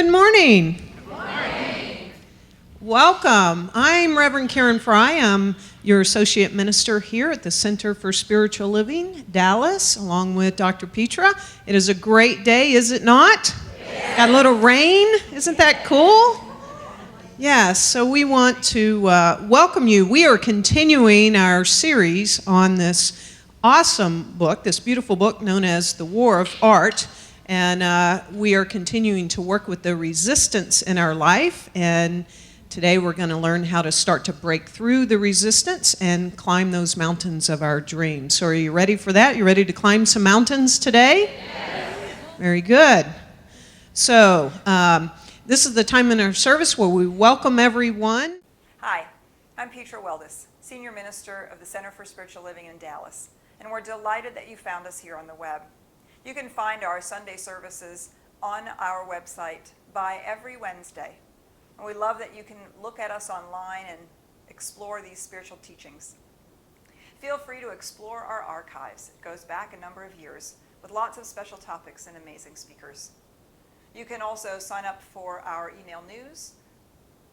Good morning. Good morning. Welcome. I'm Reverend Karen Fry. I'm your Associate Minister here at the Center for Spiritual Living, Dallas, along with Dr. Petra. It is a great day, is it not? Yeah. Got a little rain. Isn't that cool? Yes, so we want to welcome you. We are continuing our series on this awesome book, this beautiful book known as The War of Art. And we are continuing to work with the resistance in our life. And today we're going to learn how to start to break through the resistance and climb those mountains of our dreams. So are you ready for that? You ready to climb some mountains today? Yes. Very good. So this is the time in our service where we welcome everyone. Hi, I'm Petra Weldis, Senior Minister of the Center for Spiritual Living in Dallas. And we're delighted that you found us here on the web. You can find our Sunday services on our website by every Wednesday. And we love that you can look at us online and explore these spiritual teachings. Feel free to explore our archives. It goes back a number of years with lots of special topics and amazing speakers. You can also sign up for our email news,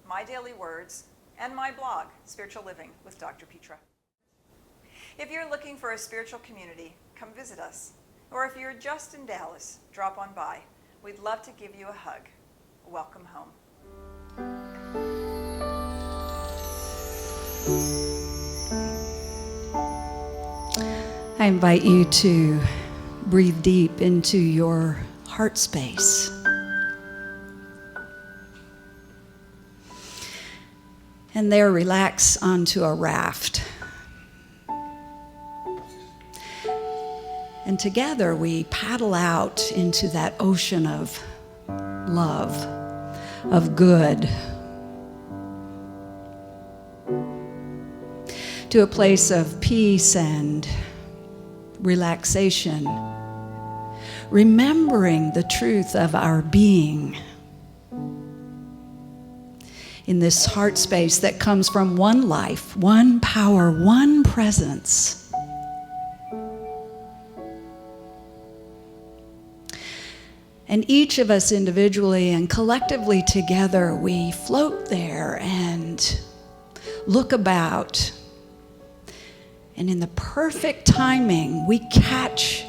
My Daily Words, and my blog, Spiritual Living with Dr. Petra. If you're looking for a spiritual community, come visit us. Or if you're just in Dallas, drop on by. We'd love to give you a hug. Welcome home. I invite you to breathe deep into your heart space. And there relax onto a raft. And together we paddle out into that ocean of love, of good, to a place of peace and relaxation, remembering the truth of our being in this heart space that comes from one life, one power, one presence. And each of us individually and collectively together, we float there and look about. And in the perfect timing, we catch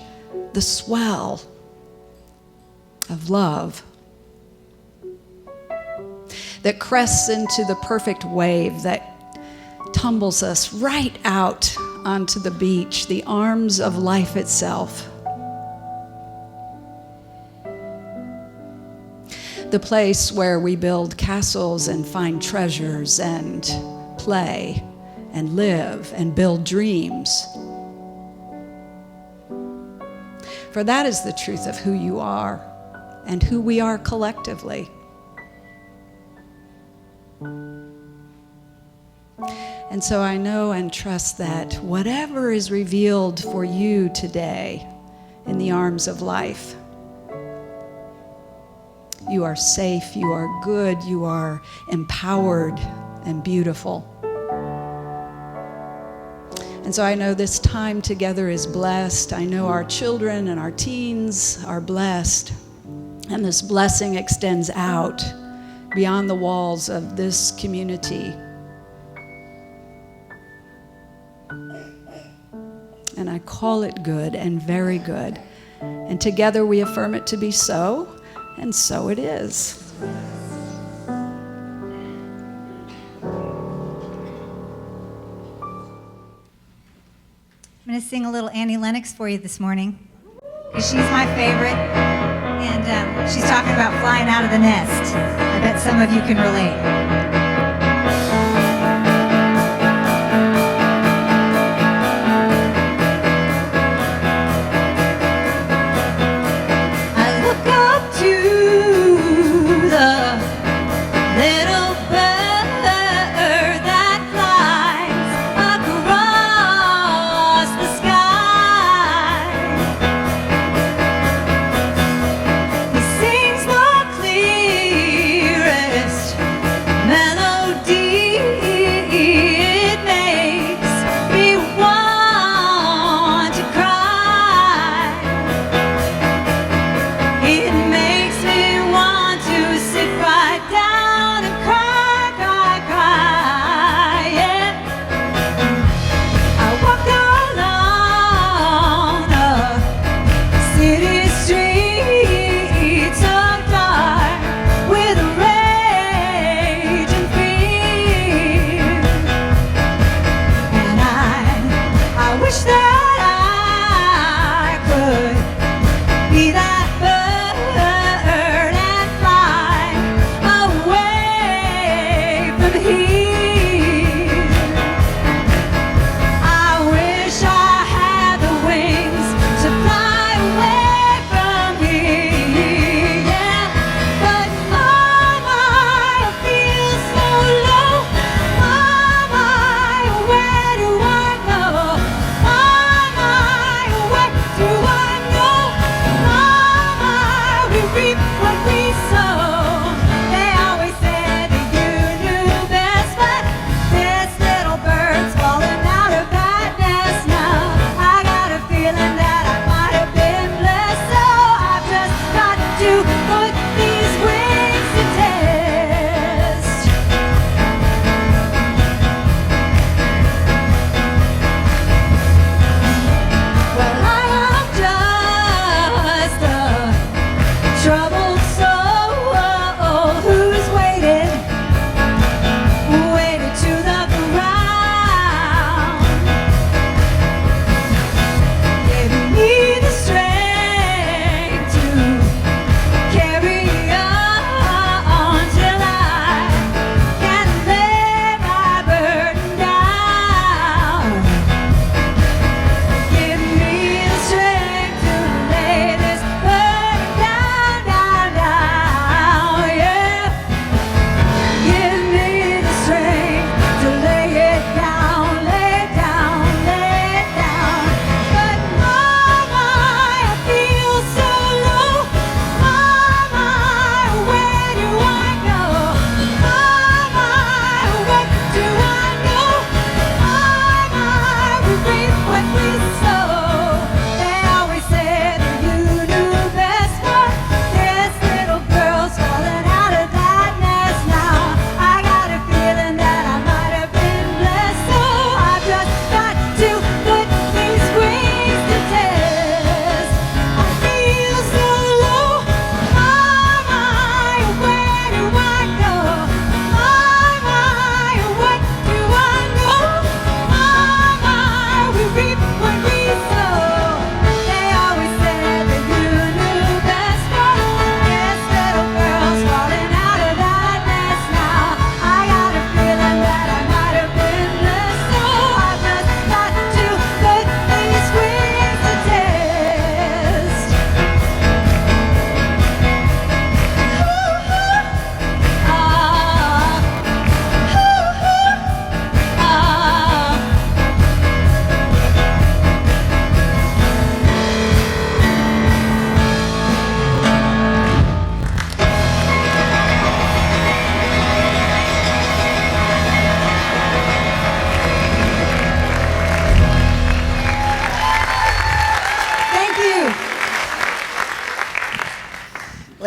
the swell of love that crests into the perfect wave that tumbles us right out onto the beach, the arms of life itself. The place where we build castles and find treasures and play and live and build dreams. For that is the truth of who you are and who we are collectively. And so I know and trust that whatever is revealed for you today in the arms of life, you are safe, you are good, you are empowered and beautiful. And so I know this time together is blessed. I know our children and our teens are blessed. And this blessing extends out beyond the walls of this community. And I call it good and very good. And together we affirm it to be so. And so it is. I'm going to sing a little Annie Lennox for you this morning, because she's my favorite, and she's talking about flying out of the nest. I bet some of you can relate.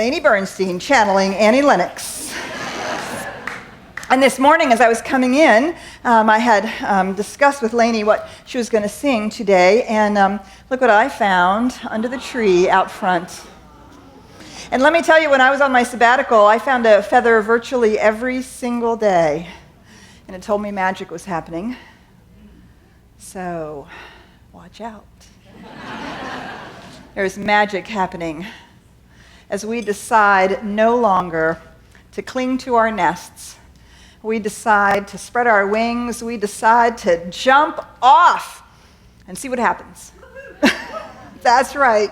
Lainey Bernstein channeling Annie Lennox. And this morning, as I was coming in, I had discussed with Lainey what she was going to sing today, and look what I found under the tree out front. And let me tell you, when I was on my sabbatical, I found a feather virtually every single day, and it told me magic was happening. So, watch out. There's magic happening as we decide no longer to cling to our nests. We decide to spread our wings. We decide to jump off and see what happens. That's right.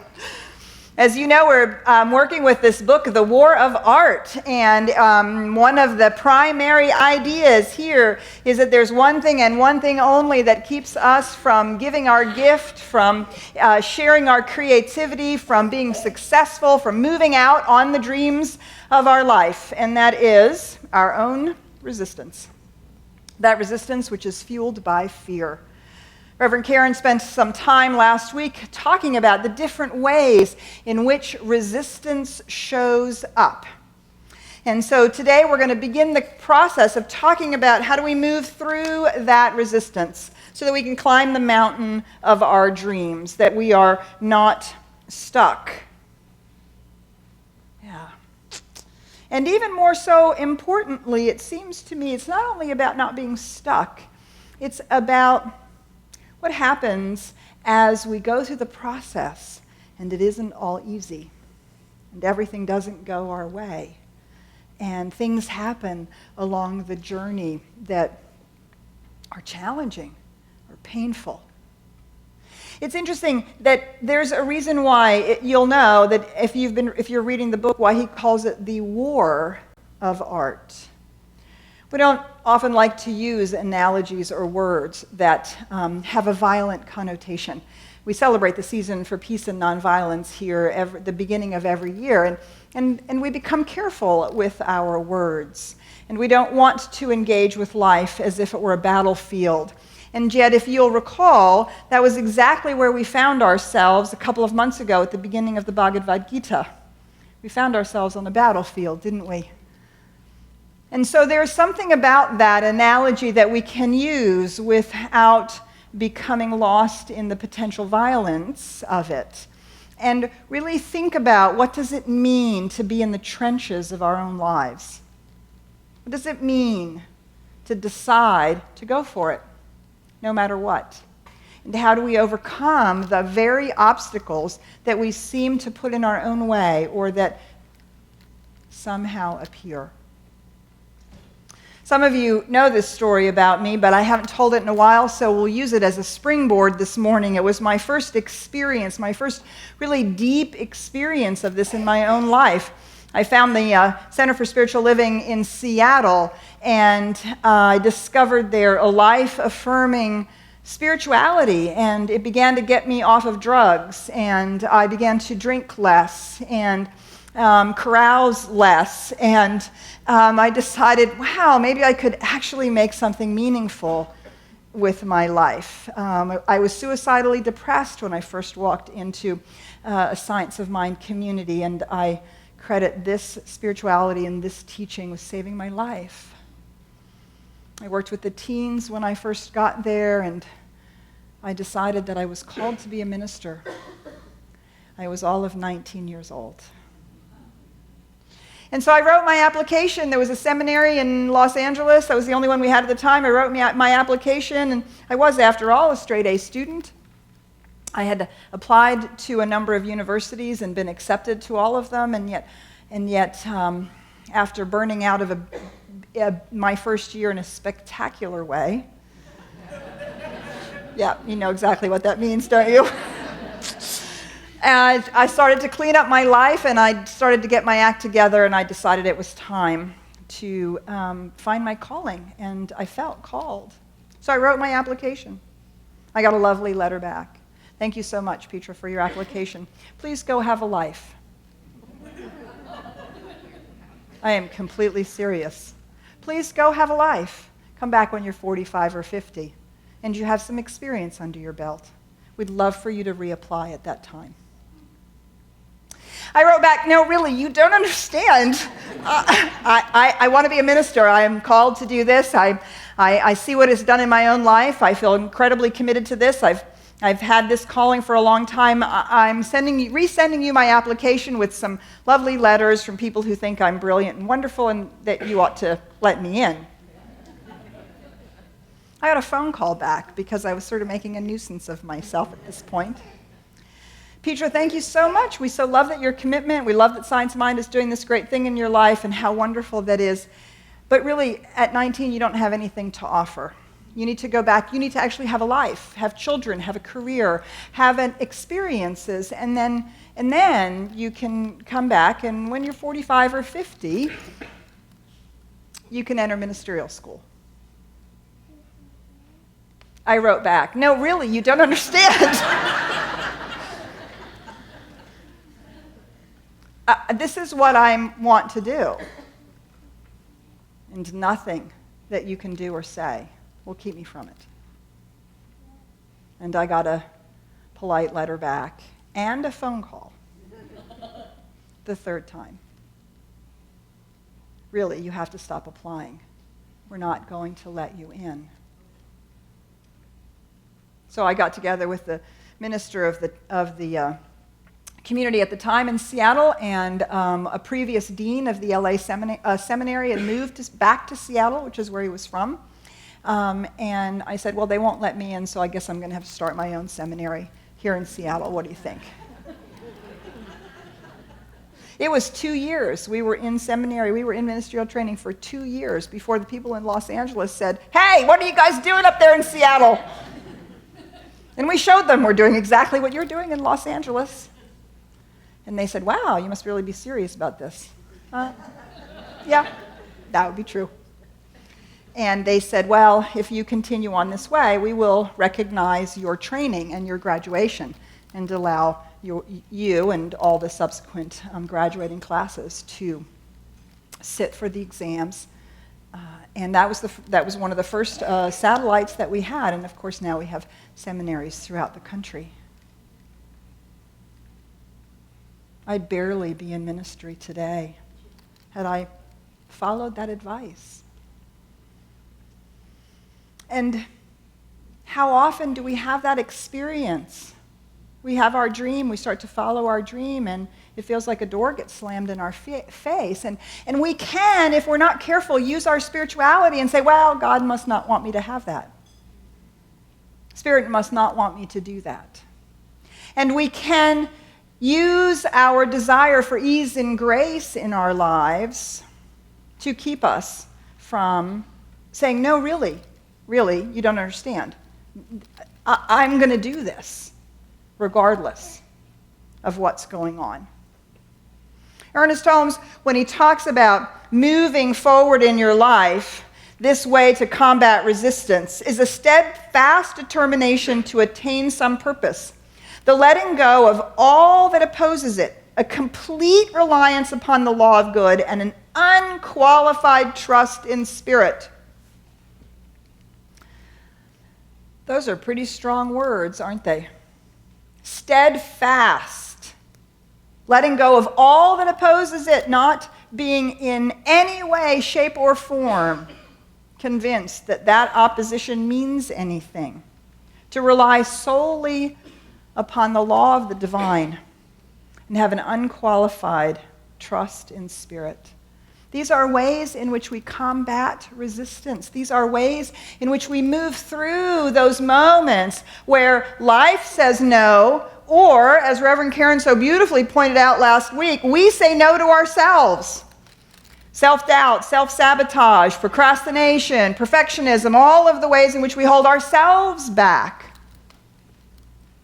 As you know, we're working with this book, The War of Art, and one of the primary ideas here is that there's one thing and one thing only that keeps us from giving our gift, from sharing our creativity, from being successful, from moving out on the dreams of our life, and that is our own resistance. That resistance which is fueled by fear. Reverend Karen spent some time last week talking about the different ways in which resistance shows up. And so today we're going to begin the process of talking about how do we move through that resistance so that we can climb the mountain of our dreams, that we are not stuck. Yeah. And even more so importantly, it seems to me, it's not only about not being stuck, it's about what happens as we go through the process and it isn't all easy and everything doesn't go our way and things happen along the journey that are challenging or painful. It's interesting that there's a reason why you'll know that if you're reading the book, why he calls it the war of art. We don't often like to use analogies or words that have a violent connotation. We celebrate the season for peace and nonviolence here the beginning of every year, and we become careful with our words. And we don't want to engage with life as if it were a battlefield. And yet, if you'll recall, that was exactly where we found ourselves a couple of months ago at the beginning of the Bhagavad Gita. We found ourselves on a battlefield, didn't we? And so there's something about that analogy that we can use without becoming lost in the potential violence of it. And really think about, what does it mean to be in the trenches of our own lives? What does it mean to decide to go for it, no matter what? And how do we overcome the very obstacles that we seem to put in our own way or that somehow appear? Some of you know this story about me, but I haven't told it in a while, so we'll use it as a springboard this morning. It was my first experience, my first really deep experience of this in my own life. I found the Center for Spiritual Living in Seattle, and I discovered there a life-affirming spirituality, and it began to get me off of drugs, and I began to drink less, and carouse less, and I decided, wow, maybe I could actually make something meaningful with my life. I was suicidally depressed when I first walked into a Science of Mind community, and I credit this spirituality and this teaching with saving my life. I worked with the teens when I first got there, and I decided that I was called to be a minister. I was all of 19 years old. And so I wrote my application. There was a seminary in Los Angeles. That was the only one we had at the time. I wrote my application, and I was, after all, a straight-A student. I had applied to a number of universities and been accepted to all of them, and yet, after burning out of my first year in a spectacular way, yeah, you know exactly what that means, don't you? And I started to clean up my life, and I started to get my act together, and I decided it was time to find my calling, and I felt called. So I wrote my application. I got a lovely letter back. Thank you so much, Petra, for your application. Please go have a life. I am completely serious. Please go have a life. Come back when you're 45 or 50, and you have some experience under your belt. We'd love for you to reapply at that time. I wrote back, no, really, you don't understand. I want to be a minister. I am called to do this. I see what it's done in my own life. I feel incredibly committed to this. I've had this calling for a long time. I'm resending you my application with some lovely letters from people who think I'm brilliant and wonderful and that you ought to let me in. I got a phone call back because I was sort of making a nuisance of myself at this point. Petra, thank you so much. We so love that your commitment. We love that Science Mind is doing this great thing in your life and how wonderful that is. But really, at 19, you don't have anything to offer. You need to go back. You need to actually have a life, have children, have a career, have experiences, and then you can come back, and when you're 45 or 50, you can enter ministerial school. I wrote back, no, really, you don't understand. This is what I want to do. And nothing that you can do or say will keep me from it. And I got a polite letter back and a phone call the third time. Really, you have to stop applying. We're not going to let you in. So I got together with the minister of the community at the time in Seattle, and a previous dean of the LA seminary had moved back to Seattle, which is where he was from. And I said, well, they won't let me in, so I guess I'm going to have to start my own seminary here in Seattle. What do you think? It was 2 years. We were in seminary. We were in ministerial training for 2 years before the people in Los Angeles said, hey, what are you guys doing up there in Seattle? And we showed them we're doing exactly what you're doing in Los Angeles. And they said, wow, you must really be serious about this. Yeah, that would be true. And they said, well, if you continue on this way, we will recognize your training and your graduation and allow you and all the subsequent graduating classes to sit for the exams. And that was one of the first satellites that we had. And of course, now we have seminaries throughout the country. I'd barely be in ministry today had I followed that advice. And how often do we have that experience? We have our dream, we start to follow our dream, and it feels like a door gets slammed in our face. And we can, if we're not careful, use our spirituality and say, well, God must not want me to have that. Spirit must not want me to do that. And we can use our desire for ease and grace in our lives to keep us from saying, no, really, you don't understand. I'm going to do this regardless of what's going on. Ernest Holmes, when he talks about moving forward in your life, this way to combat resistance is a steadfast determination to attain some purpose, the letting go of all that opposes it, a complete reliance upon the law of good, and an unqualified trust in spirit. Those are pretty strong words, aren't they? Steadfast. Letting go of all that opposes it, not being in any way, shape, or form convinced that that opposition means anything. To rely solely upon the law of the divine and have an unqualified trust in spirit. These are ways in which we combat resistance. These are ways in which we move through those moments where life says no, or, as Reverend Karen so beautifully pointed out last week, we say no to ourselves. Self-doubt, self-sabotage, procrastination, perfectionism, all of the ways in which we hold ourselves back.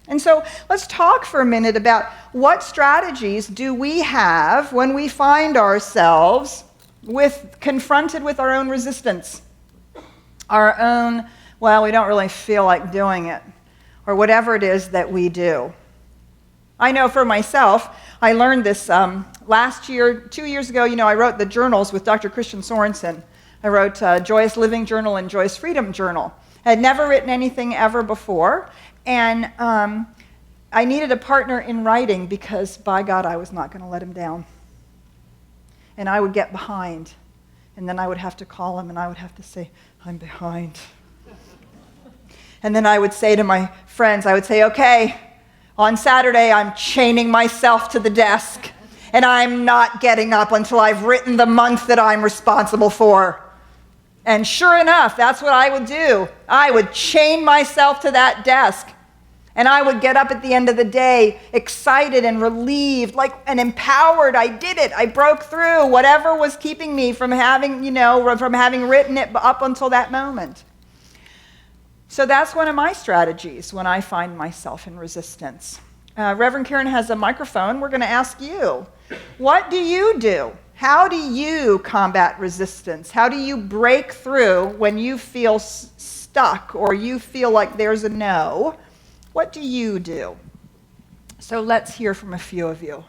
And so let's talk for a minute about what strategies do we have when we find ourselves confronted with our own resistance, our own, well, we don't really feel like doing it, or whatever it is that we do. I know for myself, I learned this last year, 2 years ago, I wrote the journals with Dr. Christian Sorensen. I wrote Joyous Living Journal and Joyous Freedom Journal. I had never written anything ever before, and I needed a partner in writing because, by God, I was not going to let him down. And I would get behind, and then I would have to call him, and I would have to say, I'm behind. And then I would say to my friends, I would say, okay, on Saturday I'm chaining myself to the desk, and I'm not getting up until I've written the month that I'm responsible for. And sure enough, that's what I would do. I would chain myself to that desk. And I would get up at the end of the day excited and relieved, and empowered. I did it. I broke through whatever was keeping me from having, from having written it up until that moment. So that's one of my strategies when I find myself in resistance. Reverend Karen has a microphone. We're going to ask you, what do you do? How do you combat resistance? How do you break through when you feel stuck or you feel like there's a no? What do you do? So let's hear from a few of you.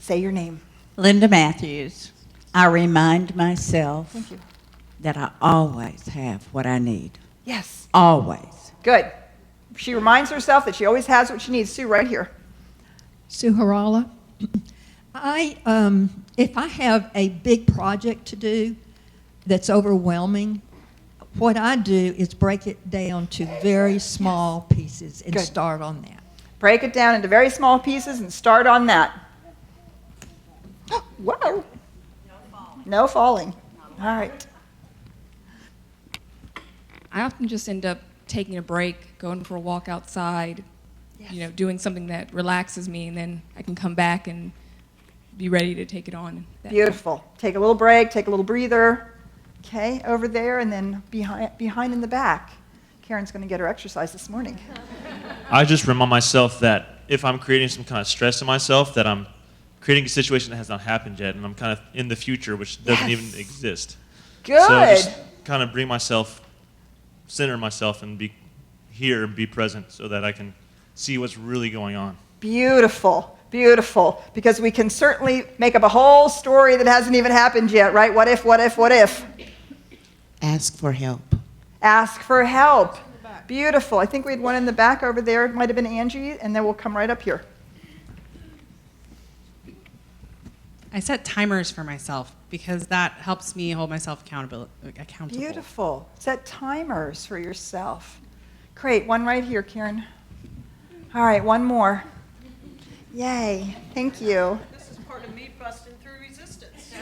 Say your name. Linda Matthews. I remind myself that I always have what I need. Yes. Always. Good. She reminds herself that she always has what she needs. Sue, right here. Sue Harala. If I have a big project to do that's overwhelming, what I do is break it down to very small pieces and start on that. Break it down into very small pieces and start on that. Whoa. No falling. All right. I often just end up taking a break, going for a walk outside, doing something that relaxes me, and then I can come back and be ready to take it on. Beautiful. Take a little break, take a little breather. Okay, over there, and then behind in the back. Karen's going to get her exercise this morning. I just remind myself that if I'm creating some kind of stress in myself, that I'm creating a situation that has not happened yet, and I'm kind of in the future, which doesn't even exist. Good. So I just kind of center myself, and be here and be present so that I can see what's really going on. Beautiful. Beautiful. Because we can certainly make up a whole story that hasn't even happened yet, right? What if, what if, what if? Ask for help. Ask for help. Beautiful. I think we had one in the back over there. It might have been Angie, and then we'll come right up here. I set timers for myself because that helps me hold myself accountable. Beautiful. Set timers for yourself. Great. One right here, Karen. All right, one more. Yay. Thank you. This is part of me busting through resistance.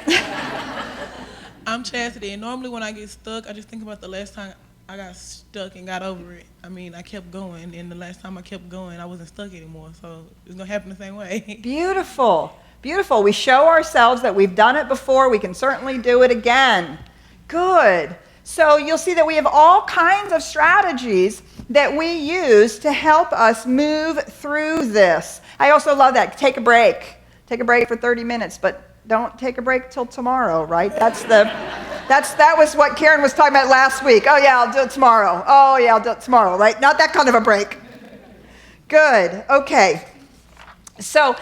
I'm Chastity, and normally when I get stuck, I just think about the last time I got stuck and got over it. I mean, I kept going, and the last time I kept going, I wasn't stuck anymore, so it's going to happen the same way. Beautiful. Beautiful. We show ourselves that we've done it before. We can certainly do it again. Good. So you'll see that we have all kinds of strategies that we use to help us move through this. I also love that. Take a break. Take a break for 30 minutes, but don't take a break till tomorrow, right? That was what Karen was talking about last week. Oh, yeah, I'll do it tomorrow. Oh, yeah, I'll do it tomorrow, right? Not that kind of a break. Good. Okay. So,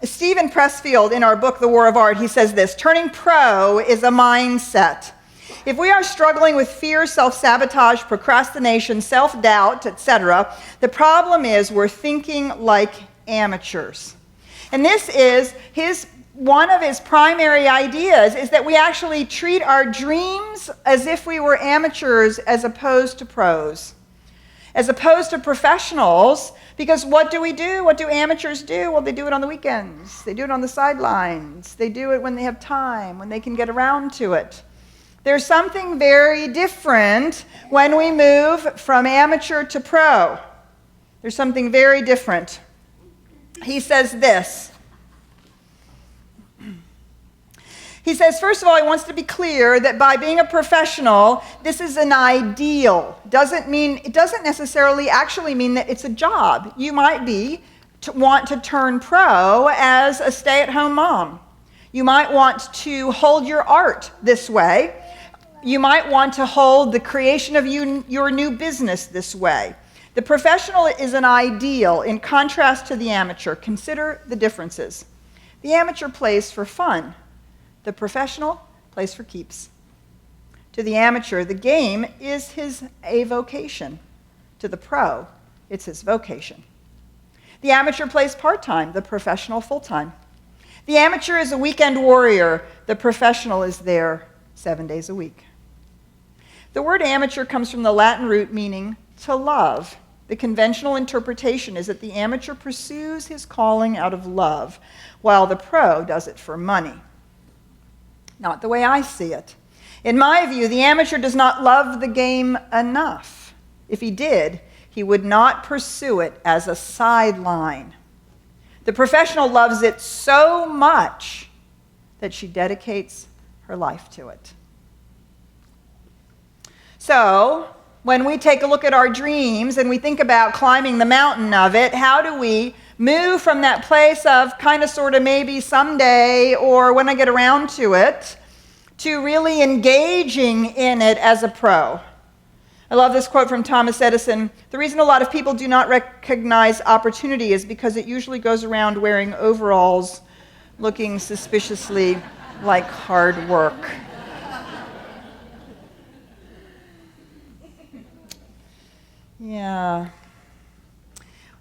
Steven Pressfield, in our book, The War of Art, he says this: turning pro is a mindset. If we are struggling with fear, self-sabotage, procrastination, self-doubt, etc., the problem is we're thinking like amateurs. And this is one of his primary ideas, is that we actually treat our dreams as if we were amateurs as opposed to pros, as opposed to professionals. Because what do we do? What do amateurs do? Well, they do it on the weekends. They do it on the sidelines. They do it when they have time, when they can get around to it. There's something very different when we move from amateur to pro. There's something very different. He says this. He says, first of all, he wants to be clear that by being a professional, this is an ideal. It doesn't necessarily actually mean that it's a job. You might want to turn pro as a stay-at-home mom. You might want to hold your art this way. You might want to hold the creation of your new business this way. The professional is an ideal in contrast to the amateur. Consider the differences. The amateur plays for fun. The professional plays for keeps. To the amateur, the game is a vocation. To the pro, it's his vocation. The amateur plays part-time, the professional full-time. The amateur is a weekend warrior, the professional is there 7 days a week. The word amateur comes from the Latin root meaning to love. The conventional interpretation is that the amateur pursues his calling out of love, while the pro does it for money. Not the way I see it. In my view, the amateur does not love the game enough. If he did, he would not pursue it as a sideline. The professional loves it so much that she dedicates her life to it. So, when we take a look at our dreams and we think about climbing the mountain of it, how do we move from that place of kind of sort of maybe someday or when I get around to it to really engaging in it as a pro? I love this quote from Thomas Edison. The reason a lot of people do not recognize opportunity is because it usually goes around wearing overalls, looking suspiciously like hard work. Yeah.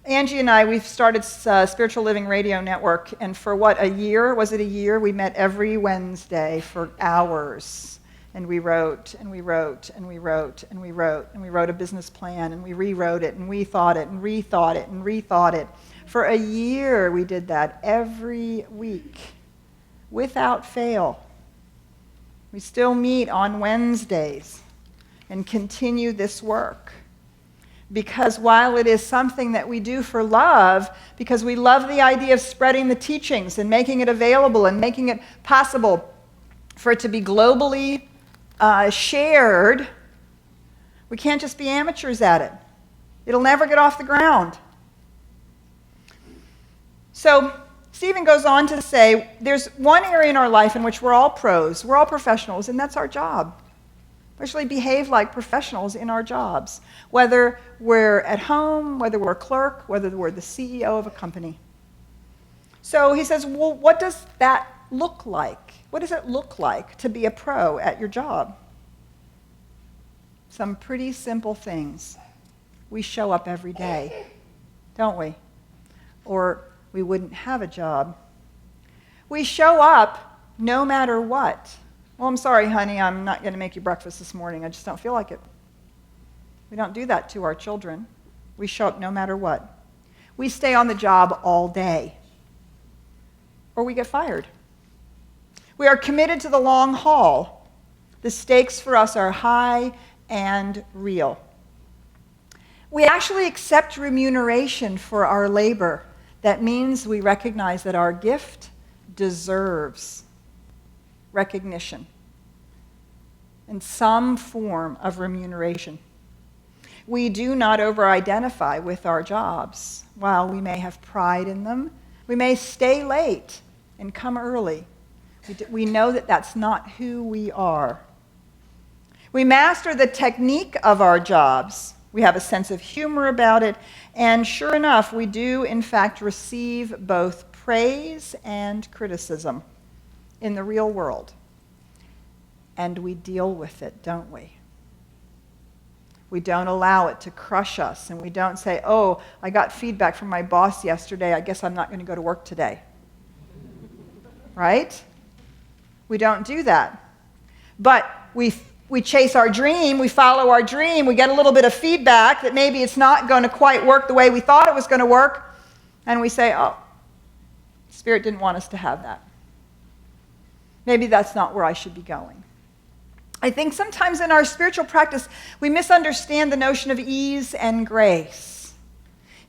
Angie and I, we've started Spiritual Living Radio Network, and for what, a year? Was it a year? We met every Wednesday for hours. And we wrote, and we wrote, and we wrote, and we wrote, and we wrote a business plan, and we rewrote it, and we thought it, and rethought it, and rethought it. For a year, we did that every week, without fail. We still meet on Wednesdays and continue this work. Because while it is something that we do for love, because we love the idea of spreading the teachings and making it available and making it possible for it to be globally shared, we can't just be amateurs at it. It'll never get off the ground. So Steven goes on to say, there's one area in our life in which we're all pros, we're all professionals, and that's our job. We actually behave like professionals in our jobs, whether we're at home, whether we're a clerk, whether we're the CEO of a company. So he says, well, what does that look like? What does it look like to be a pro at your job? Some pretty simple things. We show up every day, don't we? Or we wouldn't have a job. We show up no matter what. Well, I'm sorry, honey, I'm not going to make you breakfast this morning. I just don't feel like it. We don't do that to our children. We show up no matter what. We stay on the job all day, or we get fired. We are committed to the long haul. The stakes for us are high and real. We actually accept remuneration for our labor. That means we recognize that our gift deserves recognition and some form of remuneration. We do not over-identify with our jobs. While we may have pride in them, we may stay late and come early. We know that that's not who we are. We master the technique of our jobs. We have a sense of humor about it, and sure enough, we do in fact receive both praise and criticism in the real world. And we deal with it, don't we? We don't allow it to crush us, and we don't say, oh, I got feedback from my boss yesterday, I guess I'm not going to go to work today. Right? We don't do that. But we chase our dream, we follow our dream, we get a little bit of feedback that maybe it's not going to quite work the way we thought it was going to work, and we say, oh, Spirit didn't want us to have that. Maybe that's not where I should be going. I think sometimes in our spiritual practice, we misunderstand the notion of ease and grace.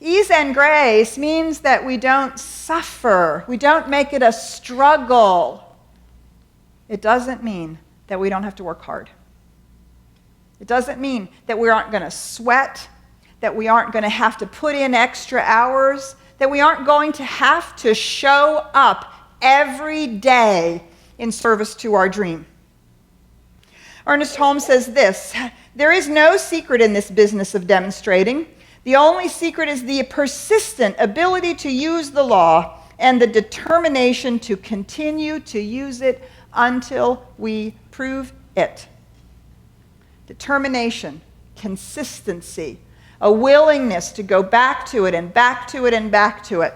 Ease and grace means that we don't suffer. We don't make it a struggle. It doesn't mean that we don't have to work hard. It doesn't mean that we aren't going to sweat, that we aren't going to have to put in extra hours, that we aren't going to have to show up every day in service to our dream. Ernest Holmes says this, there is no secret in this business of demonstrating. The only secret is the persistent ability to use the law and the determination to continue to use it until we prove it. Determination, consistency, a willingness to go back to it and back to it and back to it,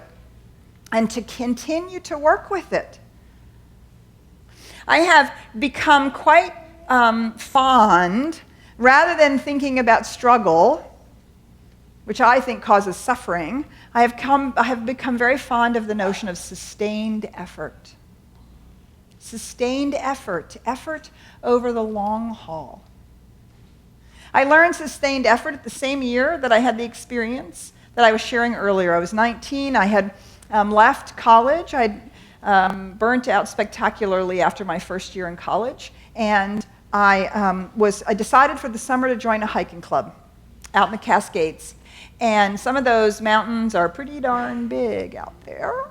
and to continue to work with it. I have become quite fond, rather than thinking about struggle, which I think causes suffering, I have become very fond of the notion of sustained effort. Sustained effort, effort over the long haul. I learned sustained effort at the same year that I had the experience that I was sharing earlier. I was 19. I had left college. I burnt out spectacularly after my first year in college, and I decided for the summer to join a hiking club out in the Cascades. And some of those mountains are pretty darn big out there.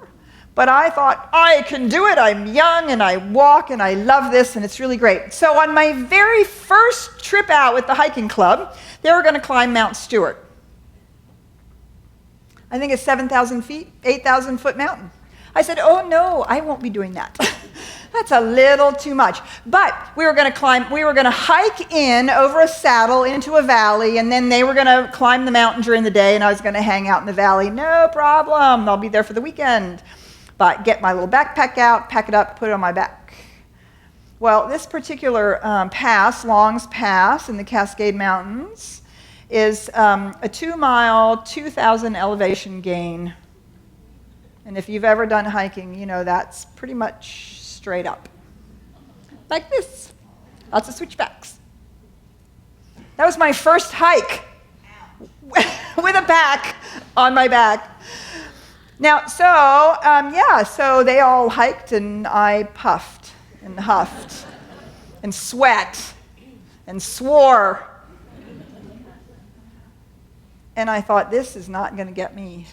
But I thought, I can do it. I'm young, and I walk, and I love this, and it's really great. So on my very first trip out with the hiking club, they were going to climb Mount Stewart. I think it's 7,000 feet, 8,000-foot mountain. I said, oh, no, I won't be doing that. That's a little too much. But we were going to hike in over a saddle into a valley, and then they were going to climb the mountain during the day, and I was going to hang out in the valley. No problem. I'll be there for the weekend. But get my little backpack out, pack it up, put it on my back. Well, this particular pass, Long's Pass in the Cascade Mountains, is a 2-mile, 2,000 elevation gain. And if you've ever done hiking, you know that's pretty much straight up. Like this. Lots of switchbacks. That was my first hike with a pack on my back. Now, so they all hiked, and I puffed and huffed and sweat and swore. And I thought, this is not going to get me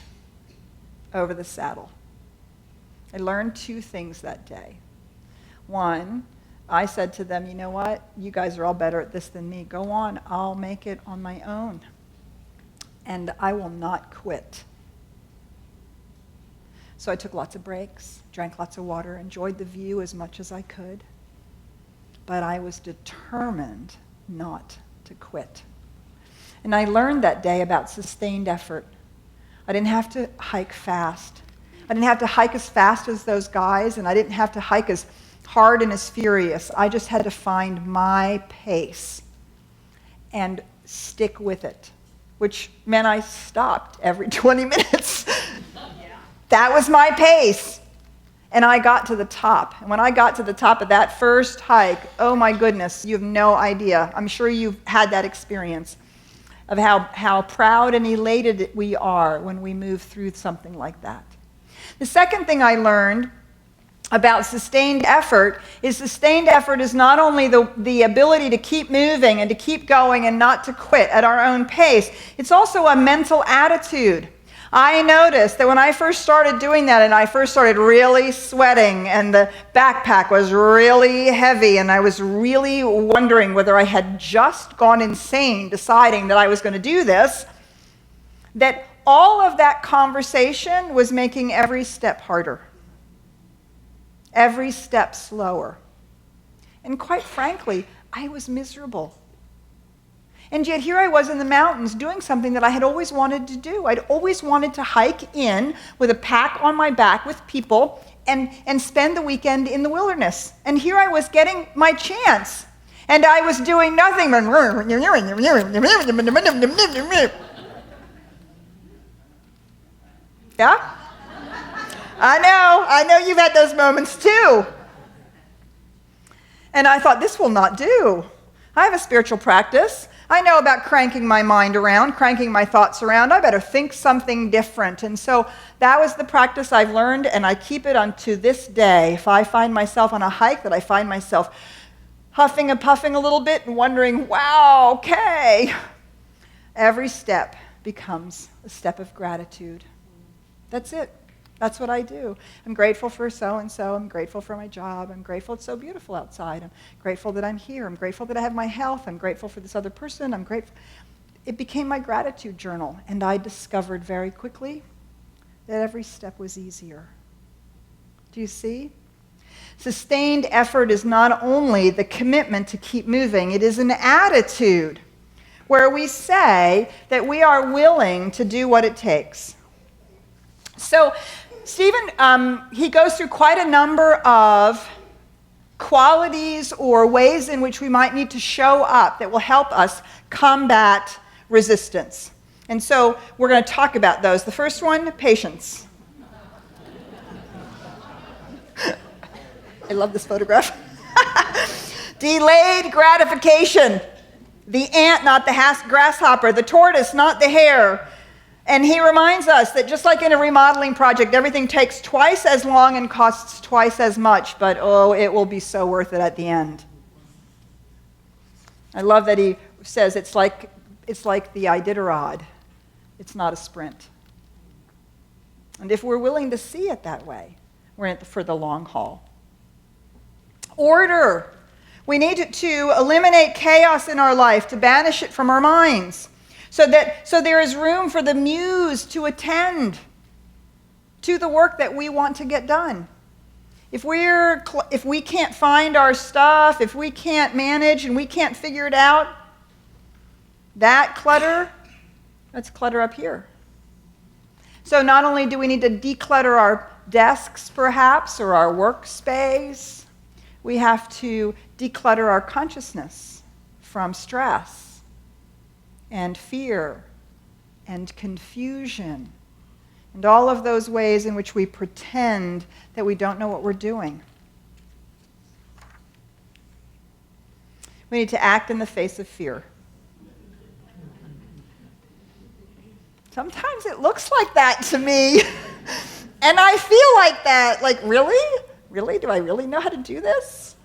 over the saddle. I learned 2 things that day. One, I said to them, you know what? You guys are all better at this than me. Go on. I'll make it on my own. And I will not quit. So I took lots of breaks, drank lots of water, enjoyed the view as much as I could. But I was determined not to quit. And I learned that day about sustained effort. I didn't have to hike fast. I didn't have to hike as fast as those guys, and I didn't have to hike as hard and as furious. I just had to find my pace and stick with it, which meant I stopped every 20 minutes. That was my pace. And I got to the top. And when I got to the top of that first hike, oh my goodness, you have no idea. I'm sure you've had that experience of how proud and elated we are when we move through something like that. The second thing I learned about sustained effort is not only the ability to keep moving and to keep going and not to quit at our own pace, it's also a mental attitude. I noticed that when I first started doing that and I first started really sweating and the backpack was really heavy and I was really wondering whether I had just gone insane deciding that I was going to do this, that all of that conversation was making every step harder, every step slower. And quite frankly, I was miserable. And yet here I was in the mountains doing something that I had always wanted to do. I'd always wanted to hike in with a pack on my back with people and spend the weekend in the wilderness. And here I was getting my chance. And I was doing nothing but... Yeah? I know you've had those moments too. And I thought, this will not do. I have a spiritual practice. I know about cranking my mind around, cranking my thoughts around. I better think something different. And so that was the practice I've learned, and I keep it unto this day. If I find myself on a hike that I find myself huffing and puffing a little bit and wondering, wow, okay, every step becomes a step of gratitude. That's it. That's what I do. I'm grateful for so-and-so. I'm grateful for my job. I'm grateful it's so beautiful outside. I'm grateful that I'm here. I'm grateful that I have my health. I'm grateful for this other person. I'm grateful. It became my gratitude journal, and I discovered very quickly that every step was easier. Do you see? Sustained effort is not only the commitment to keep moving, it is an attitude where we say that we are willing to do what it takes. So Steven, he goes through quite a number of qualities or ways in which we might need to show up that will help us combat resistance. And so we're going to talk about those. The first one, patience. I love this photograph. Delayed gratification. The ant, not the grasshopper. The tortoise, not the hare. And he reminds us that just like in a remodeling project, everything takes twice as long and costs twice as much, but oh, it will be so worth it at the end. I love that he says it's like the Iditarod. It's not a sprint. And if we're willing to see it that way, we're in it for the long haul. Order. We need to eliminate chaos in our life, to banish it from our minds. So there is room for the muse to attend to the work that we want to get done. If we can't find our stuff, if we can't manage and we can't figure it out, that clutter, that's clutter up here. So not only do we need to declutter our desks perhaps or our workspace, we have to declutter our consciousness from stress and fear and confusion and all of those ways in which we pretend that we don't know what we're doing. We need to act in the face of fear. Sometimes it looks like that to me, and I feel like that. Like, really? Really? Do I really know how to do this?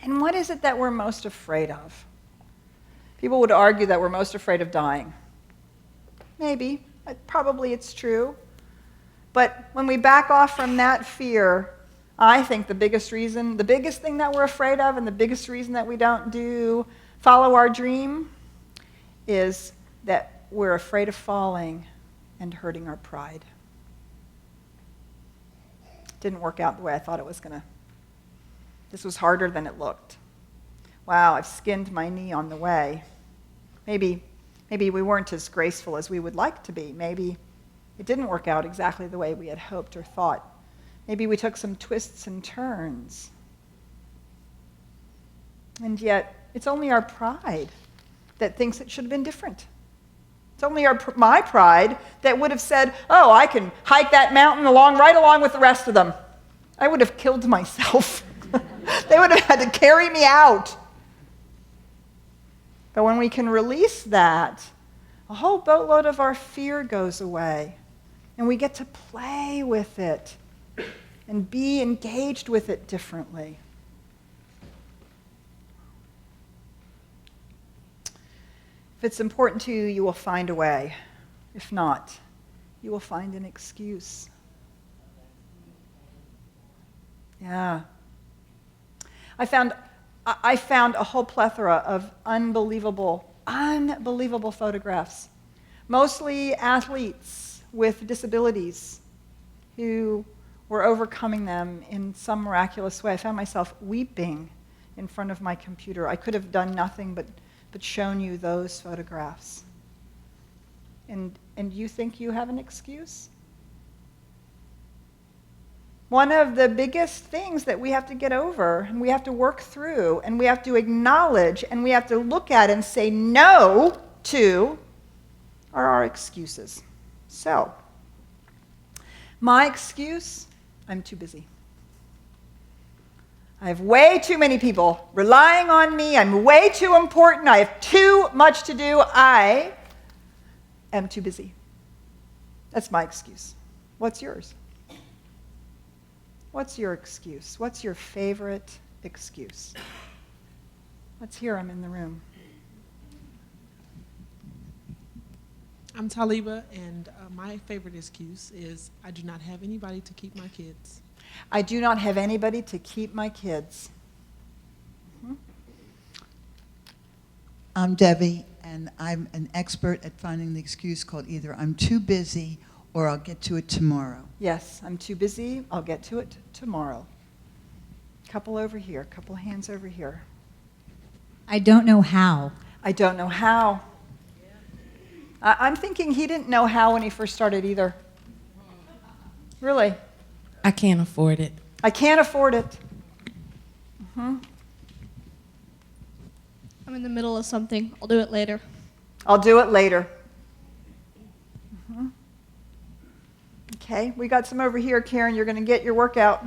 And what is it that we're most afraid of? People would argue that we're most afraid of dying. Maybe. Probably it's true. But when we back off from that fear, I think the biggest thing that we're afraid of and the biggest reason that we don't follow our dream is that we're afraid of falling and hurting our pride. Didn't work out the way I thought it was going to. This was harder than it looked. Wow, I've skinned my knee on the way. Maybe we weren't as graceful as we would like to be. Maybe it didn't work out exactly the way we had hoped or thought. Maybe we took some twists and turns. And yet, it's only our pride that thinks it should have been different. It's only my pride that would have said, oh, I can hike that mountain right along with the rest of them. I would have killed myself. They would have had to carry me out. But when we can release that, a whole boatload of our fear goes away. And we get to play with it and be engaged with it differently. If it's important to you, you will find a way. If not, you will find an excuse. Yeah. I found a whole plethora of unbelievable photographs, mostly athletes with disabilities who were overcoming them in some miraculous way. I found myself weeping in front of my computer. I could have done nothing but shown you those photographs. And you think you have an excuse? One of the biggest things that we have to get over, and we have to work through, and we have to acknowledge, and we have to look at and say no to, are our excuses. So, my excuse, I'm too busy. I have way too many people relying on me. I'm way too important. I have too much to do. I am too busy. That's my excuse. What's yours? What's your excuse? What's your favorite excuse? Let's hear them in the room. I'm Taliba, and my favorite excuse is I do not have anybody to keep my kids. I do not have anybody to keep my kids. Mm-hmm. I'm Debbie, and I'm an expert at finding the excuse called either I'm too busy or I'll get to it tomorrow. Yes, I'm too busy. I'll get to it tomorrow. Couple over here, couple hands over here. I don't know how. I don't know how. I'm thinking he didn't know how when he first started either. Really. I can't afford it. I can't afford it. I'm in the middle of something. I'll do it later. I'll do it later. Okay, we got some over here, Karen. You're going to get your workout.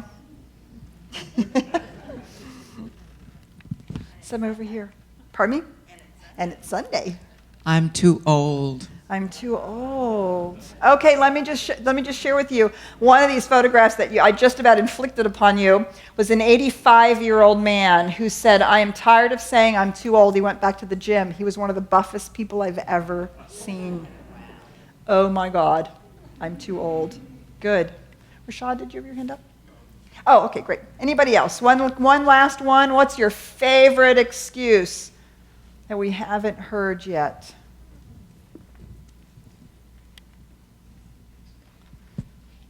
Some over here. Pardon me? And it's Sunday. I'm too old. I'm too old. Okay, let me just share with you one of these photographs that I just about inflicted upon you was an 85-year-old man who said, "I am tired of saying I'm too old." He went back to the gym. He was one of the buffest people I've ever seen. Oh my God, I'm too old. Good. Rashad, did you have your hand up? Oh, okay, great. Anybody else? One last one. What's your favorite excuse that we haven't heard yet?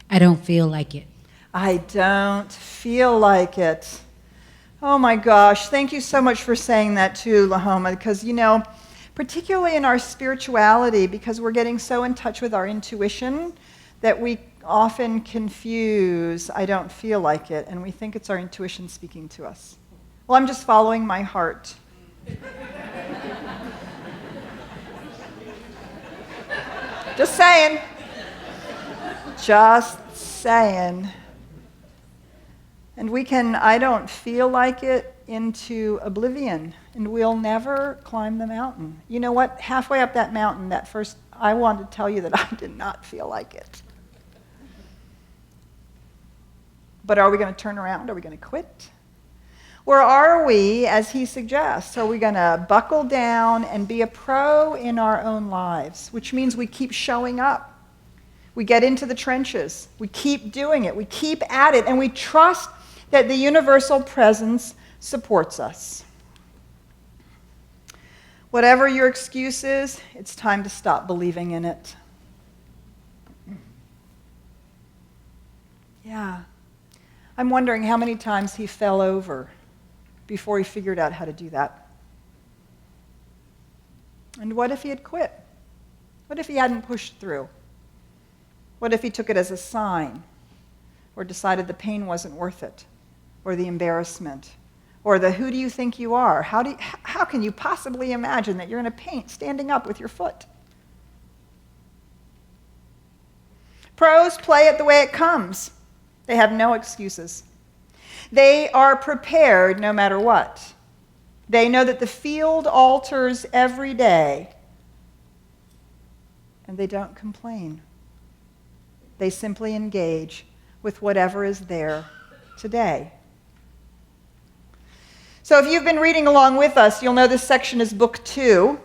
I don't feel like it. I don't feel like it. Oh my gosh, thank you so much for saying that too, Lahoma, because particularly in our spirituality, because we're getting so in touch with our intuition that we often confuse I don't feel like it, and we think it's our intuition speaking to us. Well, I'm just following my heart. Just saying. Just saying. And we can, I don't feel like it, into oblivion, and we'll never climb the mountain. You know what? Halfway up that mountain, I wanted to tell you that I did not feel like it. But are we going to turn around? Are we going to quit? Or are we, as he suggests, are we going to buckle down and be a pro in our own lives, which means we keep showing up. We get into the trenches. We keep doing it. We keep at it. And we trust that the universal presence supports us. Whatever your excuse is, it's time to stop believing in it. Yeah. I'm wondering how many times he fell over before he figured out how to do that. And what if he had quit? What if he hadn't pushed through? What if he took it as a sign, or decided the pain wasn't worth it, or the embarrassment, or the who do you think you are? How can you possibly imagine that you're in a paint standing up with your foot? Pros play it the way it comes. They have no excuses. They are prepared no matter what. They know that the field alters every day, and they don't complain. They simply engage with whatever is there today. So if you've been reading along with us, you'll know this section is book 2.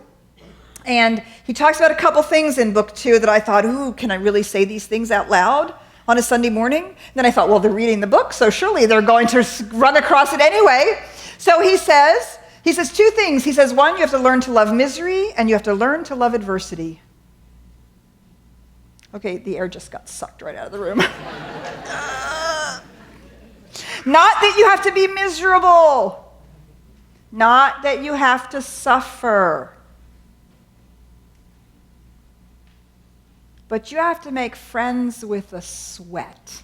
And he talks about a couple things in book 2 that I thought, ooh, can I really say these things out loud on a Sunday morning? And then I thought, well, they're reading the book, so surely they're going to run across it anyway. So he says 2 things. He says, 1, you have to learn to love misery, and you have to learn to love adversity. Okay, the air just got sucked right out of the room. Not that you have to be miserable. Not that you have to suffer. But you have to make friends with the sweat.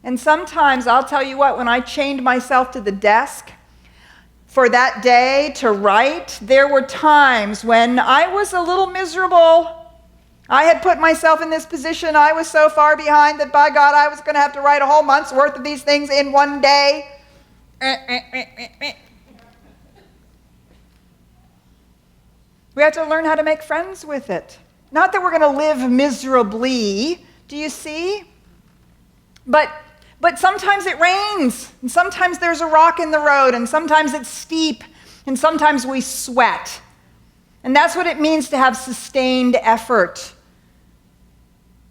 And sometimes, I'll tell you what, when I chained myself to the desk for that day to write, there were times when I was a little miserable. I had put myself in this position. I was so far behind that, by God, I was going to have to write a whole month's worth of these things in one day. We have to learn how to make friends with it. Not that we're going to live miserably, do you see? But sometimes it rains, and sometimes there's a rock in the road, and sometimes it's steep, and sometimes we sweat. And that's what it means to have sustained effort,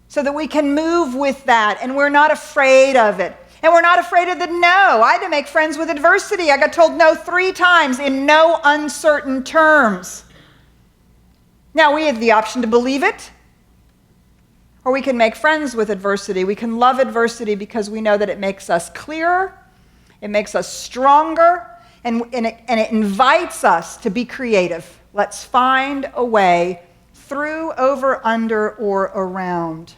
so that we can move with that, and we're not afraid of it. And we're not afraid of the no. I had to make friends with adversity. I got told no 3 times in no uncertain terms. Now, we have the option to believe it, or we can make friends with adversity. We can love adversity because we know that it makes us clearer, it makes us stronger, And it invites us to be creative. Let's find a way through, over, under, or around.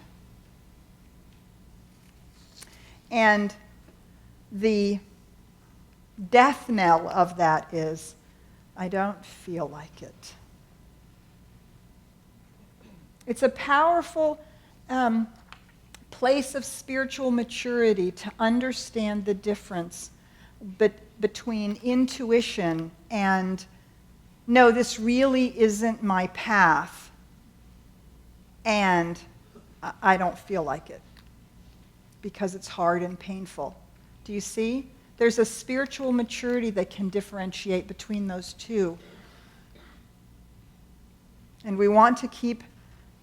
And the death knell of that is, I don't feel like it. It's a powerful place of spiritual maturity to understand the difference between intuition and, no, this really isn't my path, and I don't feel like it because it's hard and painful. Do you see? There's a spiritual maturity that can differentiate between those two. And we want to keep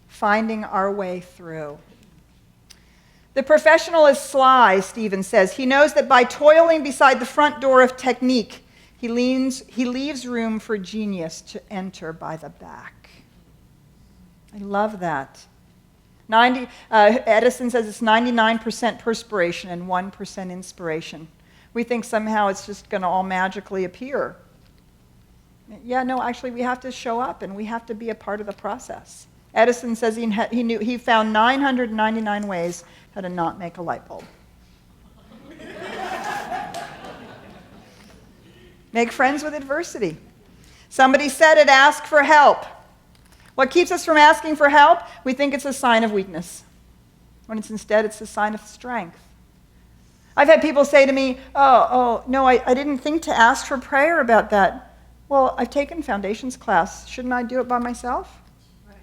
finding our way through. The professional is sly, Steven says. He knows that by toiling beside the front door of technique, he leaves room for genius to enter by the back. I love that. Edison says it's 99% perspiration and 1% inspiration. We think somehow it's just going to all magically appear. Yeah, no, actually we have to show up and we have to be a part of the process. Edison says he found 999 ways how to not make a light bulb. Make friends with adversity. Somebody said it, ask for help. What keeps us from asking for help? We think it's a sign of weakness, when it's instead a sign of strength. I've had people say to me, no, I didn't think to ask for prayer about that. Well, I've taken foundations class. Shouldn't I do it by myself? Right.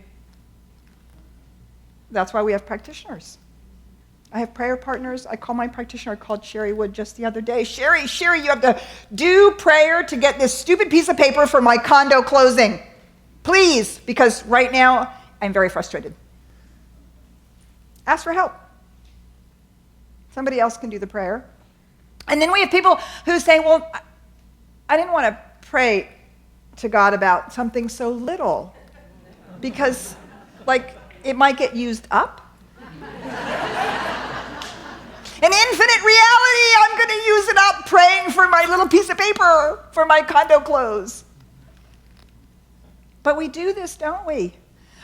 That's why we have practitioners. I have prayer partners. I call my practitioner, I called Sherry Wood just the other day. Sherry, you have to do prayer to get this stupid piece of paper for my condo closing. Please, because right now I'm very frustrated. Ask for help. Somebody else can do the prayer. And then we have people who say, well, I didn't want to pray to God about something so little because, it might get used up. In infinite reality, I'm going to use it up praying for my little piece of paper for my condo close. But we do this, don't we?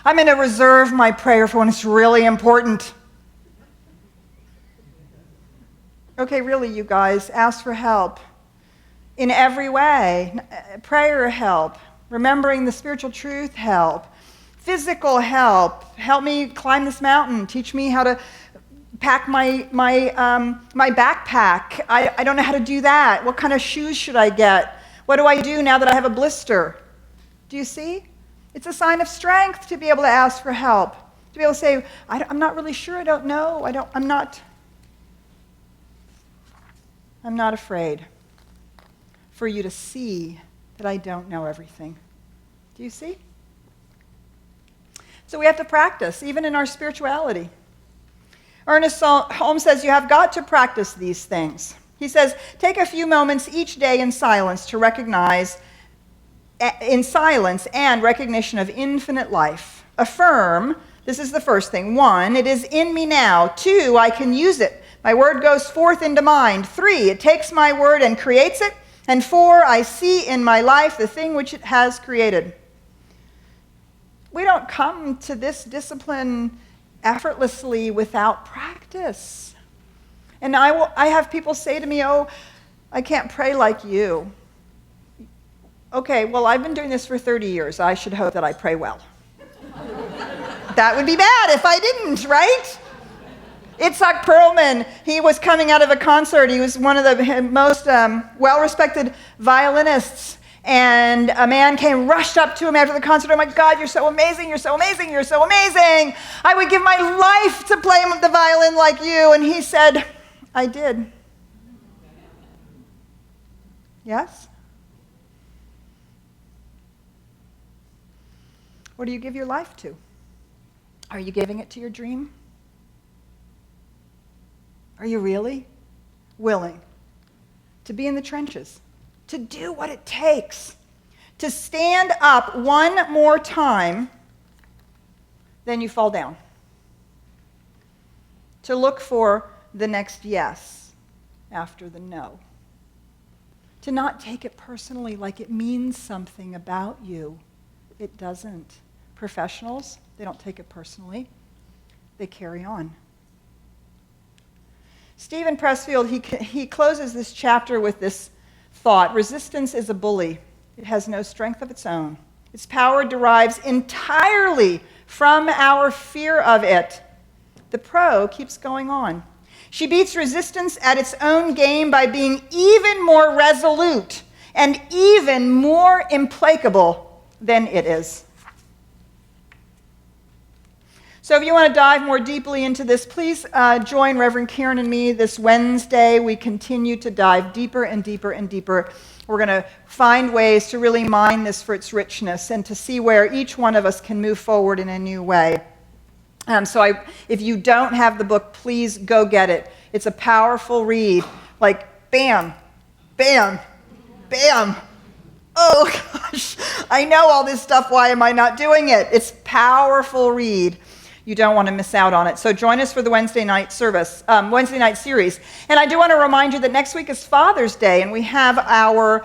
I'm going to reserve my prayer for when it's really important. Okay, really, you guys, ask for help in every way. Prayer help, remembering the spiritual truth help, physical help. Help me climb this mountain. Teach me how to pack my backpack. I don't know how to do that. What kind of shoes should I get? What do I do now that I have a blister? Do you see? It's a sign of strength to be able to ask for help. To be able to say, I'm not really sure. I don't know. I'm not afraid for you to see that I don't know everything. Do you see? So we have to practice, even in our spirituality. Ernest Holmes says you have got to practice these things. He says, take a few moments each day in silence to recognize, in silence and recognition of infinite life. Affirm, this is the first thing. 1, it is in me now. 2, I can use it. My word goes forth into mind. 3, it takes my word and creates it. And 4, I see in my life the thing which it has created. We don't come to this discipline effortlessly without practice. And I have people say to me, I can't pray like you. Okay, well, I've been doing this for 30 years. I should hope that I pray well. That would be bad if I didn't, right? Itzhak Perlman, he was coming out of a concert. He was one of the most well-respected violinists. And a man rushed up to him after the concert. Oh my God, you're so amazing, you're so amazing, you're so amazing. I would give my life to play the violin like you. And he said, I did. Yes? What do you give your life to? Are you giving it to your dream? Are you really willing to be in the trenches? To do what it takes, to stand up one more time, then you fall down. To look for the next yes after the no. To not take it personally like it means something about you. It doesn't. Professionals, they don't take it personally. They carry on. Steven Pressfield, he closes this chapter with this thought: resistance is a bully. It has no strength of its own. Its power derives entirely from our fear of it. The pro keeps going on. She beats resistance at its own game by being even more resolute and even more implacable than it is. So if you want to dive more deeply into this, please join Reverend Karen and me this Wednesday. We continue to dive deeper and deeper and deeper. We're going to find ways to really mine this for its richness and to see where each one of us can move forward in a new way. If you don't have the book, please go get it. It's a powerful read. Like, bam, bam, bam. Oh, gosh, I know all this stuff. Why am I not doing it? It's powerful read. You don't want to miss out on it. So join us for the Wednesday night service, Wednesday night series. And I do want to remind you that next week is Father's Day, and we have our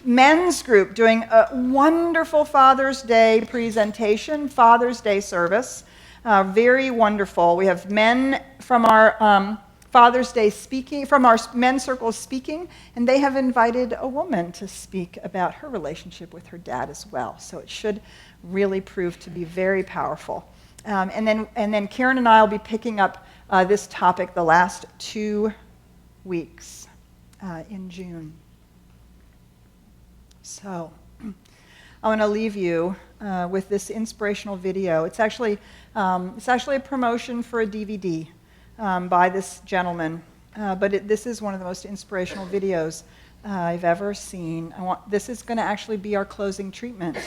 men's group doing a wonderful Father's Day presentation, Father's Day service. Very wonderful. We have men from our Father's Day speaking, from our men's circles speaking, and they have invited a woman to speak about her relationship with her dad as well. So it should really prove to be very powerful. And then Karen and I will be picking up this topic the last 2 weeks in June. So I want to leave you with this inspirational video. It's actually a promotion for a DVD by this gentleman, but this is one of the most inspirational videos I've ever seen. This is going to actually be our closing treatment.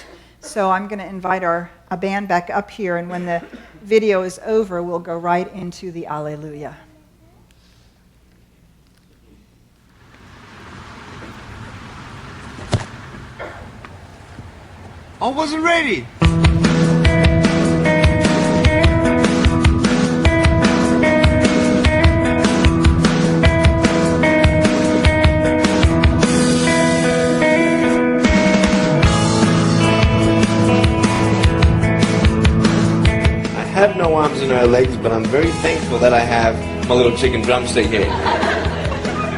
So I'm going to invite a band back up here, and when the video is over, we'll go right into the Alleluia. I wasn't ready. I have no arms and no legs, but I'm very thankful that I have my little chicken drumstick here.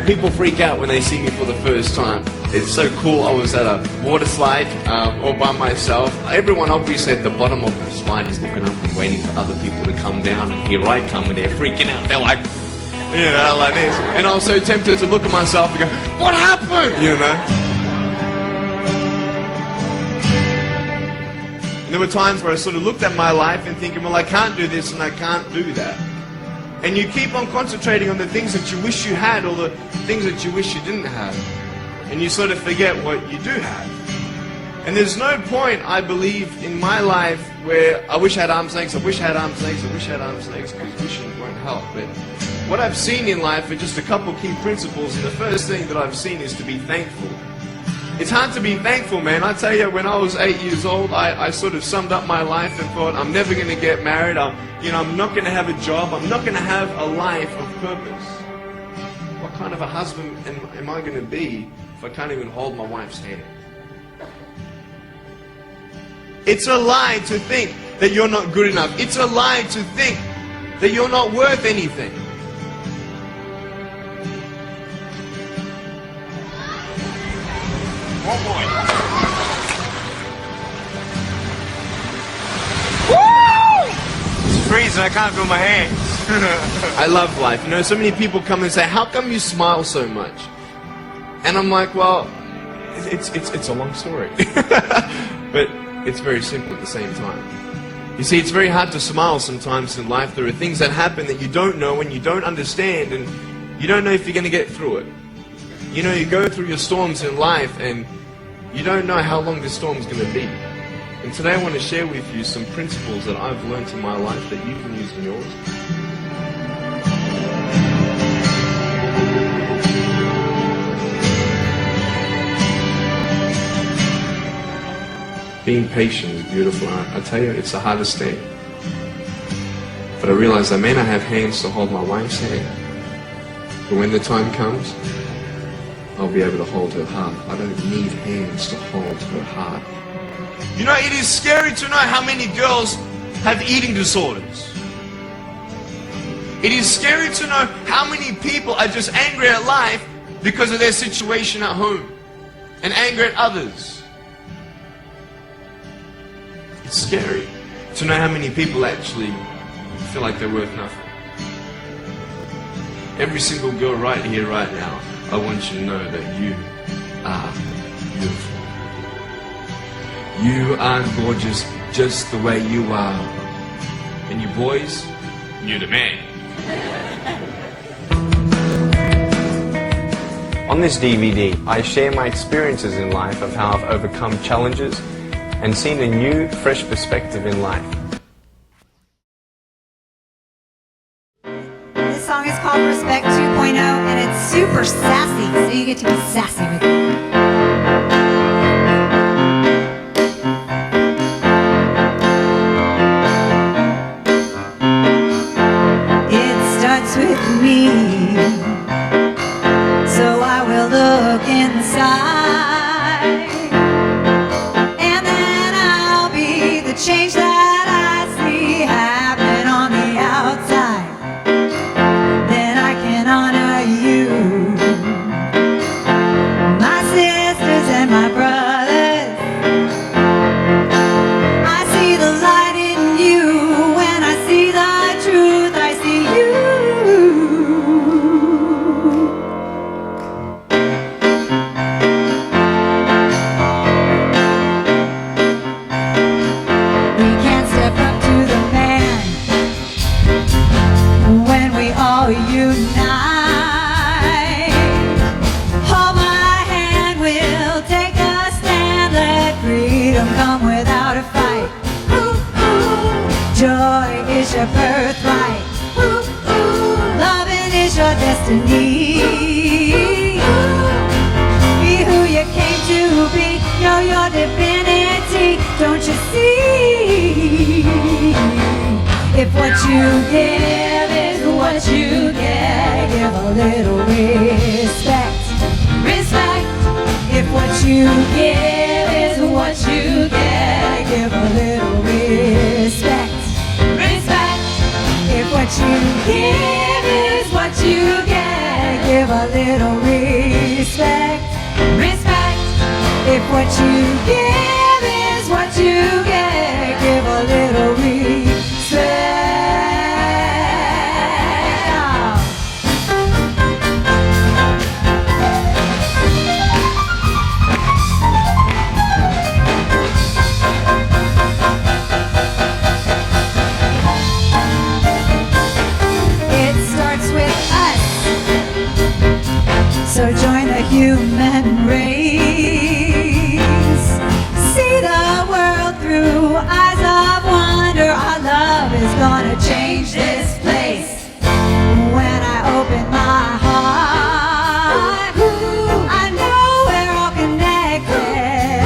People freak out when they see me for the first time. It's so cool. I was at a water slide all by myself. Everyone obviously at the bottom of the slide is looking up and waiting for other people to come down, and here I come, and they're freaking out. They're like, you know, like this. And I was so tempted to look at myself and go, what happened? You know? And there were times where I sort of looked at my life and thinking, well, I can't do this and I can't do that. And you keep on concentrating on the things that you wish you had or the things that you wish you didn't have. And you sort of forget what you do have. And there's no point, I believe, in my life where I wish I had arms and legs, I wish I had arms and legs, I wish I had arms and legs, because wishing won't help. But what I've seen in life are just a couple key principles, and the first thing that I've seen is to be thankful. It's hard to be thankful, man. I tell you, when I was 8 years old, I sort of summed up my life and thought, I'm never going to get married, I'm not going to have a job, I'm not going to have a life of purpose. What kind of a husband am I going to be if I can't even hold my wife's hand? It's a lie to think that you're not good enough. It's a lie to think that you're not worth anything. One more. Woo! It's freezing, I can't feel my hands. I love life. You know, so many people come and say, how come you smile so much? And I'm like, well, it's a long story. But it's very simple at the same time. You see, it's very hard to smile sometimes in life. There are things that happen that you don't know and you don't understand, and you don't know if you're going to get through it. You know, you go through your storms in life and you don't know how long this storm's going to be. And today I want to share with you some principles that I've learned in my life that you can use in yours. Being patient is beautiful. I tell you, it's the hardest thing. But I realize I may not have hands to hold my wife's hand. But when the time comes, I'll be able to hold her heart. I don't need hands to hold her heart. You know, it is scary to know how many girls have eating disorders. It is scary to know how many people are just angry at life because of their situation at home and angry at others. It's scary to know how many people actually feel like they're worth nothing. Every single girl right here, right now, I want you to know that you are beautiful. You are gorgeous just the way you are. And you boys, you're the man. On this DVD, I share my experiences in life of how I've overcome challenges and seen a new, fresh perspective in life. This song is called Respect 2.0, and it's super sassy, so you get to be sassy with it. It starts with me, so I will look inside, and then I'll be the change that I see happen on the outside. Then I can honor you, my sisters and my brothers. I see the light in you. When I see the truth, I see you. We can't step up to the man when we all unite. Hold my hand, we'll take a stand. Let freedom come without a fight. Ooh, ooh. Joy is your birthright. Ooh, ooh. Loving is your destiny. Be who you came to be. Know your divinity. Don't you see? If what you give is what you get, give a little respect. Respect. If what you give is what you get, give a little respect. Respect. If what you give is what you get, give a little respect. Respect. If what you give is what you get, give a little respect. It starts with us, so join the human race. See the world through eyes of wonder. Our love is gonna change this place. When I open my heart, I know we're all connected.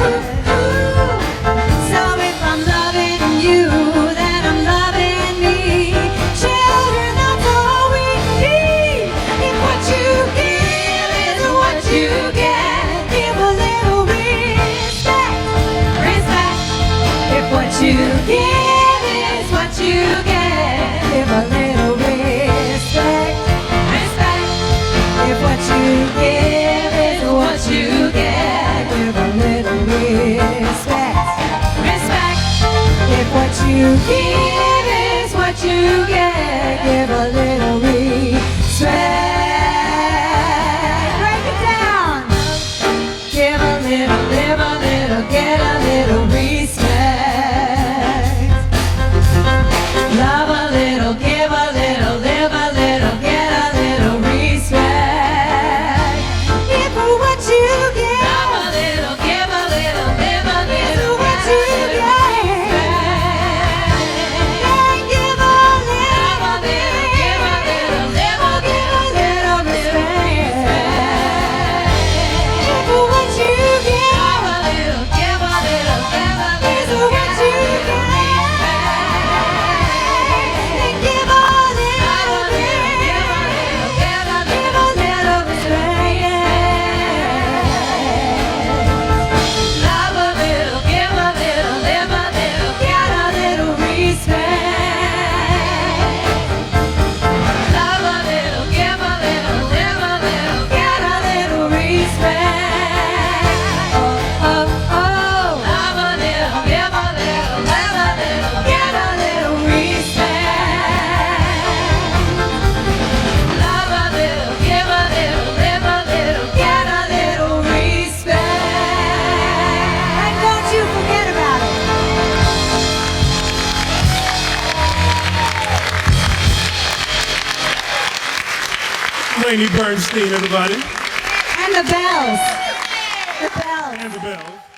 So if I'm loving you, then I'm loving me. Children, that's all we need. If what you give is what you get, give a little respect. Respect. If what you give is what you get, give a little respect. Respect. If what you give is what you get, give a little respect. Respect. If what you give is what you get, give a little respect. Break it down. Give a little, live a little, get a little respect. Love a little, give a little, live a little, get a little respect. Give her what you get. Love a little, give a little, live a little, what you get. Give a little, give a little, live a little, live a little, Lainey Bernstein, everybody. And the bells. The bells. And the bells.